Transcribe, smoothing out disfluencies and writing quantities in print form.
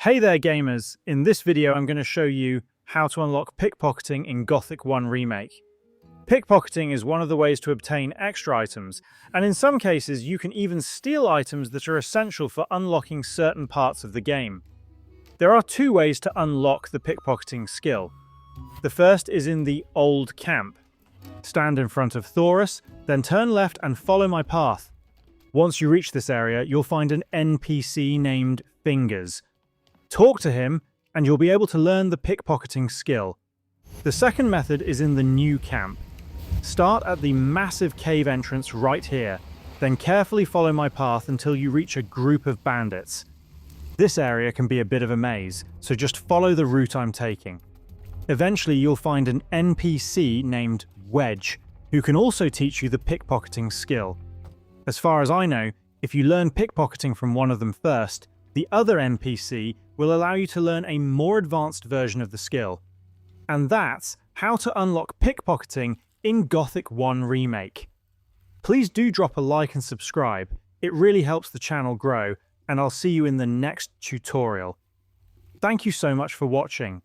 Hey there gamers, in this video I'm going to show you how to unlock pickpocketing in Gothic 1 Remake. Pickpocketing is one of the ways to obtain extra items, and in some cases you can even steal items that are essential for unlocking certain parts of the game. There are two ways to unlock the pickpocketing skill. The first is in the Old Camp. Stand in front of Thorus, then turn left and follow my path. Once you reach this area, you'll find an NPC named Fingers. Talk to him, and you'll be able to learn the pickpocketing skill. The second method is in the New Camp. Start at the massive cave entrance right here, then carefully follow my path until you reach a group of bandits. This area can be a bit of a maze, so just follow the route I'm taking. Eventually you'll find an NPC named Wedge, who can also teach you the pickpocketing skill. As far as I know, if you learn pickpocketing from one of them first, the other NPC will allow you to learn a more advanced version of the skill. And that's how to unlock pickpocketing in Gothic 1 Remake. Please do drop a like and subscribe, it really helps the channel grow, and I'll see you in the next tutorial. Thank you so much for watching.